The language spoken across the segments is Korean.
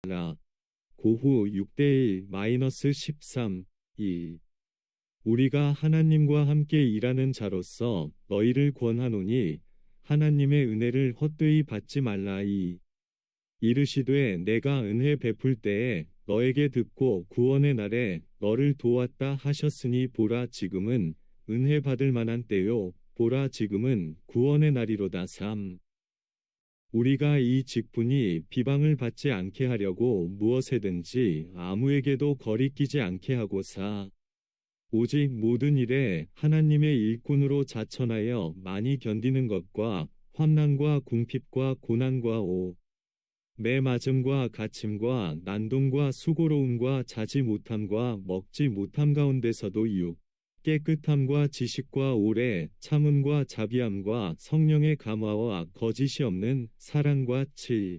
라. 고후 6대1-13 1. 우리가 하나님과 함께 일하는 자로서 너희를 권하노니 하나님의 은혜를 헛되이 받지 말라. 2. 이르시되 내가 은혜 베풀 때에 너에게 듣고 구원의 날에 너를 도왔다 하셨으니 보라 지금은 은혜 받을 만한 때요 보라 지금은 구원의 날이로다. 3. 우리가 이 직분이 비방을 받지 않게 하려고 무엇에든지 아무에게도 거리끼지 않게 하고 4. 오직 모든 일에 하나님의 일꾼으로 자천하여 많이 견디는 것과 환난과 궁핍과 고난과 5. 매 맞음과 갇힘과 난동과 수고로움과 자지 못함과 먹지 못함 가운데서도 6. 깨끗함과 지식과 오래 참음과 자비함과 성령의 감화와 거짓이 없는 사랑과 7.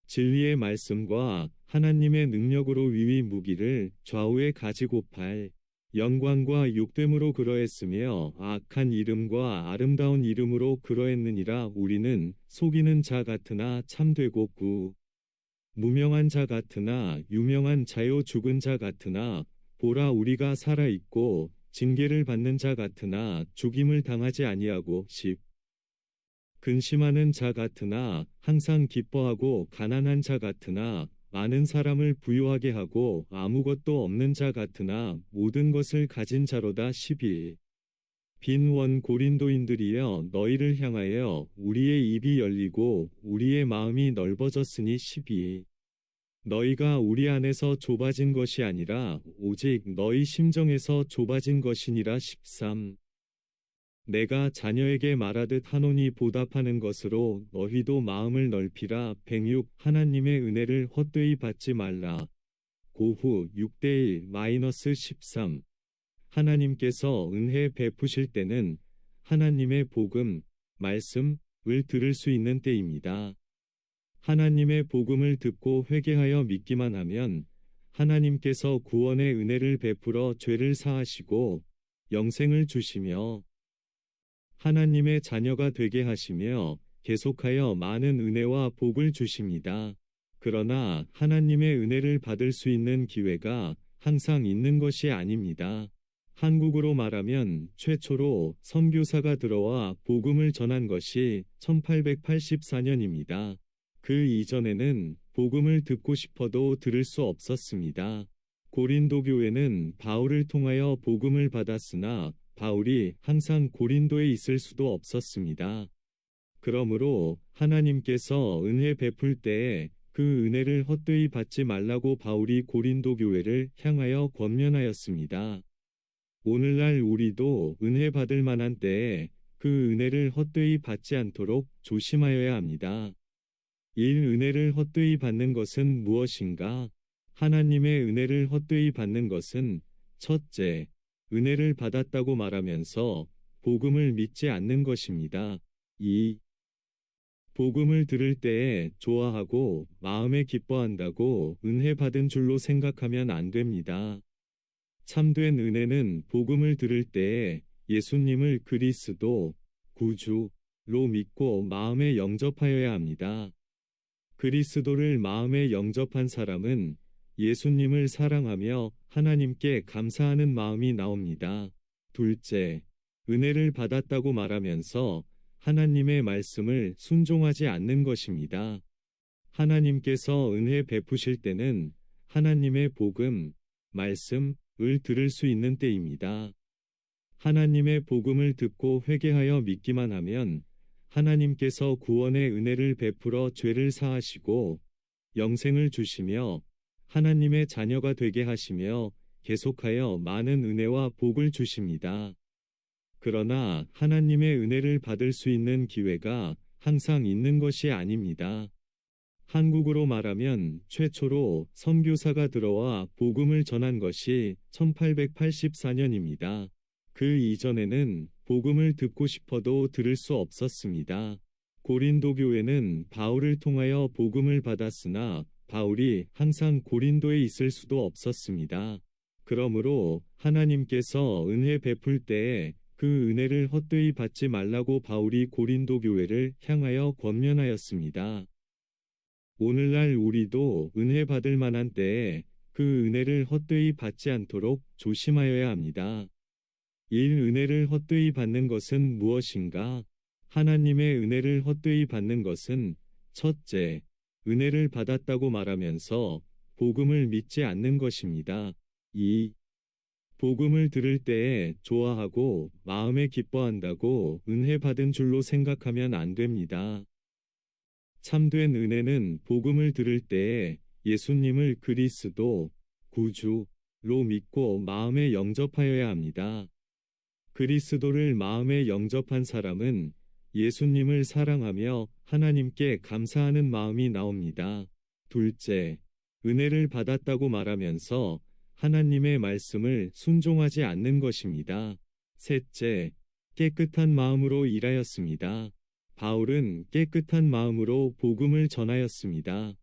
진리의 말씀과 하나님의 능력으로 위위 무기를 좌우에 가지고 8. 영광과 욕됨으로 그러했으며 악한 이름과 아름다운 이름으로 그러했느니라. 우리는 속이는 자 같으나 참되고 9. 무명한 자 같으나 유명한 자요 죽은 자 같으나 보라 우리가 살아있고 징계를 받는 자 같으나 죽임을 당하지 아니하고 10. 근심하는 자 같으나 항상 기뻐하고 가난한 자 같으나 많은 사람을 부유하게 하고 아무것도 없는 자 같으나 모든 것을 가진 자로다. 11. 빈원 고린도인들이여 너희를 향하여 우리의 입이 열리고 우리의 마음이 넓어졌으니 12. 너희가 우리 안에서 좁아진 것이 아니라 오직 너희 심정에서 좁아진 것이니라. 13. 내가 자녀에게 말하듯 하노니 보답하는 것으로 너희도 마음을 넓히라. 106. 하나님의 은혜를 헛되이 받지 말라. 고후 6대1-13. 하나님께서 은혜 베푸실 때는 하나님의 복음, 말씀을 들을 수 있는 때입니다. 하나님의 복음을 듣고 회개하여 믿기만 하면 하나님께서 구원의 은혜를 베풀어 죄를 사하시고 영생을 주시며 하나님의 자녀가 되게 하시며 계속하여 많은 은혜와 복을 주십니다. 그러나 하나님의 은혜를 받을 수 있는 기회가 항상 있는 것이 아닙니다. 한국으로 말하면 최초로 선교사가 들어와 복음을 전한 것이 1884년입니다. 그 이전에는 복음을 듣고 싶어도 들을 수 없었습니다. 고린도 교회는 바울을 통하여 복음을 받았으나 바울이 항상 고린도에 있을 수도 없었습니다. 그러므로 하나님께서 은혜 베풀 때에 그 은혜를 헛되이 받지 말라고 바울이 고린도 교회를 향하여 권면하였습니다. 오늘날 우리도 은혜 받을 만한 때에 그 은혜를 헛되이 받지 않도록 조심하여야 합니다. 1. 은혜를 헛되이 받는 것은 무엇인가? 하나님의 은혜를 헛되이 받는 것은 첫째, 은혜를 받았다고 말하면서 복음을 믿지 않는 것입니다. 2. 복음을 들을 때에 좋아하고 마음에 기뻐한다고 은혜 받은 줄로 생각하면 안 됩니다. 참된 은혜는 복음을 들을 때에 예수님을 그리스도, 구주로 믿고 마음에 영접하여야 합니다. 그리스도를 마음에 영접한 사람은 예수님을 사랑하며 하나님께 감사하는 마음이 나옵니다. 둘째, 은혜를 받았다고 말하면서 하나님의 말씀을 순종하지 않는 것입니다. 하나님께서 은혜 베푸실 때는 하나님의 복음, 말씀을 들을 수 있는 때입니다. 하나님의 복음을 듣고 회개하여 믿기만 하면 하나님께서 구원의 은혜를 베풀어 죄를 사하시고 영생을 주시며 하나님의 자녀가 되게 하시며 계속하여 많은 은혜와 복을 주십니다. 그러나 하나님의 은혜를 받을 수 있는 기회가 항상 있는 것이 아닙니다. 한국으로 말하면 최초로 선교사가 들어와 복음을 전한 것이 1884년입니다. 그 이전에는 복음을 듣고 싶어도 들을 수 없었습니다. 고린도 교회는 바울을 통하여 복음을 받았으나 바울이 항상 고린도에 있을 수도 없었습니다. 그러므로 하나님께서 은혜 베풀 때에 그 은혜를 헛되이 받지 말라고 바울이 고린도 교회를 향하여 권면하였습니다. 오늘날 우리도 은혜 받을 만한 때에 그 은혜를 헛되이 받지 않도록 조심하여야 합니다. 은혜를 헛되이 받는 것은 무엇인가? 하나님의 은혜를 헛되이 받는 것은 첫째, 은혜를 받았다고 말하면서 복음을 믿지 않는 것입니다. 2. 복음을 들을 때에 좋아하고 마음에 기뻐한다고 은혜 받은 줄로 생각하면 안 됩니다. 참된 은혜는 복음을 들을 때에 예수님을 그리스도, 구주로 믿고 마음에 영접하여야 합니다. 그리스도를 마음에 영접한 사람은 예수님을 사랑하며 하나님께 감사하는 마음이 나옵니다. 둘째, 은혜를 받았다고 말하면서 하나님의 말씀을 순종하지 않는 것입니다. 셋째, 깨끗한 마음으로 일하였습니다. 바울은 깨끗한 마음으로 복음을 전하였습니다.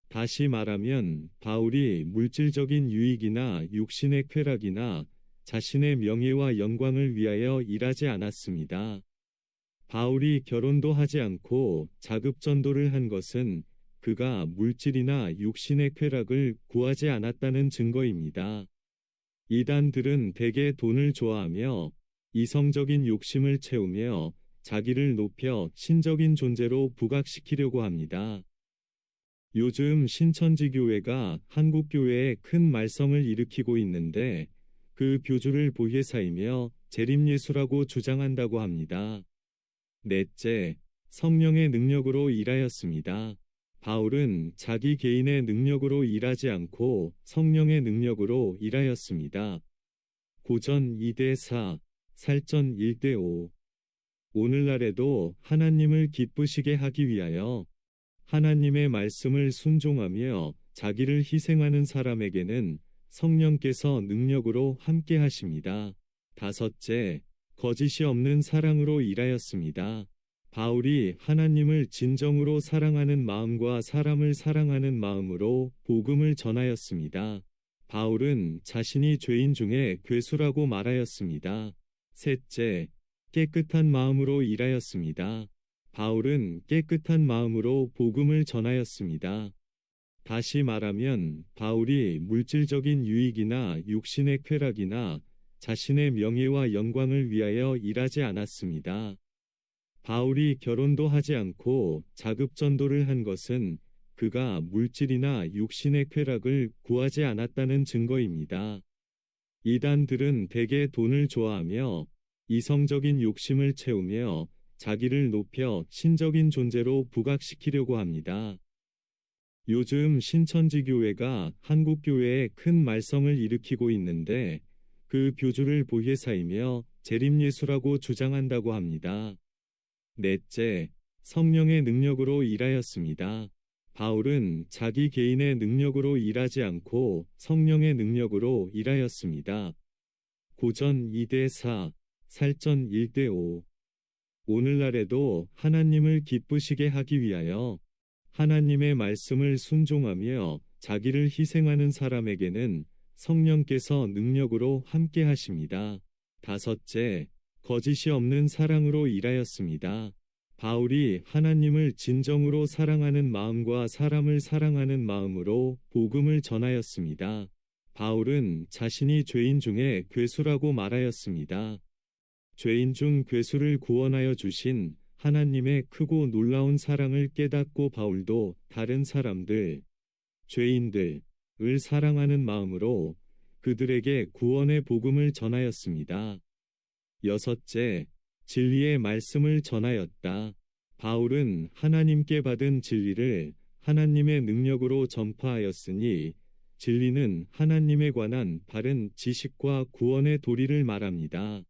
다시 말하면 바울이 물질적인 유익이나 육신의 쾌락이나 자신의 명예와 영광을 위하여 일하지 않았습니다. 바울이 결혼도 하지 않고 자급전도를 한 것은 그가 물질이나 육신의 쾌락을 구하지 않았다는 증거입니다. 이단들은 대개 돈을 좋아하며 이성적인 욕심을 채우며 자기를 높여 신적인 존재로 부각시키려고 합니다. 요즘 신천지교회가 한국교회에 큰 말썽을 일으키고 있는데 그 교주를 보혜사이며 재림예수라고 주장한다고 합니다. 넷째, 성령의 능력으로 일하였습니다. 바울은 자기 개인의 능력으로 일하지 않고 성령의 능력으로 일하였습니다. 고전 2대4, 살전 1대5. 오늘날에도 하나님을 기쁘시게 하기 위하여 하나님의 말씀을 순종하며 자기를 희생하는 사람에게는 성령께서 능력으로 함께 하십니다. 다섯째, 거짓이 없는 사랑으로 일하였습니다. 바울이 하나님을 진정으로 사랑하는 마음과 사람을 사랑하는 마음으로 복음을 전하였습니다. 바울은 자신이 죄인 중에 괴수라고 말하였습니다. 셋째, 깨끗한 마음으로 일하였습니다. 바울은 깨끗한 마음으로 복음을 전하였습니다. 다시 말하면 바울이 물질적인 유익이나 육신의 쾌락이나 자신의 명예와 영광을 위하여 일하지 않았습니다. 바울이 결혼도 하지 않고 자급전도를 한 것은 그가 물질이나 육신의 쾌락을 구하지 않았다는 증거입니다. 이단들은 대개 돈을 좋아하며 이성적인 욕심을 채우며 자기를 높여 신적인 존재로 부각시키려고 합니다. 요즘 신천지교회가 한국교회에 큰 말썽을 일으키고 있는데 그 교주를 보혜사이며 재림예수라고 주장한다고 합니다. 넷째, 성령의 능력으로 일하였습니다. 바울은 자기 개인의 능력으로 일하지 않고 성령의 능력으로 일하였습니다. 고전 2대4, 살전 1대5. 오늘날에도 하나님을 기쁘시게 하기 위하여 하나님의 말씀을 순종하며 자기를 희생하는 사람에게는 성령께서 능력으로 함께 하십니다. 다섯째, 거짓이 없는 사랑으로 일하였습니다. 바울이 하나님을 진정으로 사랑하는 마음과 사람을 사랑하는 마음으로 복음을 전하였습니다. 바울은 자신이 죄인 중에 괴수라고 말하였습니다. 죄인 중 괴수를 구원하여 주신 하나님의 크고 놀라운 사랑을 깨닫고 바울도 다른 사람들, 죄인들을 사랑하는 마음으로 그들에게 구원의 복음을 전하였습니다. 여섯째, 진리의 말씀을 전하였다. 바울은 하나님께 받은 진리를 하나님의 능력으로 전파하였으니 진리는 하나님에 관한 바른 지식과 구원의 도리를 말합니다.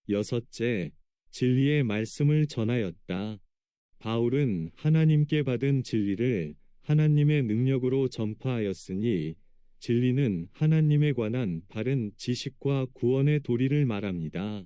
여섯째, 진리의 말씀을 전하였다. 바울은 하나님께 받은 진리를 하나님의 능력으로 전파하였으니 진리는 하나님에 관한 바른 지식과 구원의 도리를 말합니다. 여섯째, 진리의 말씀을 전하였다. 바울은 하나님께 받은 진리를 하나님의 능력으로 전파하였으니 진리는 하나님에 관한 바른 지식과 구원의 도리를 말합니다.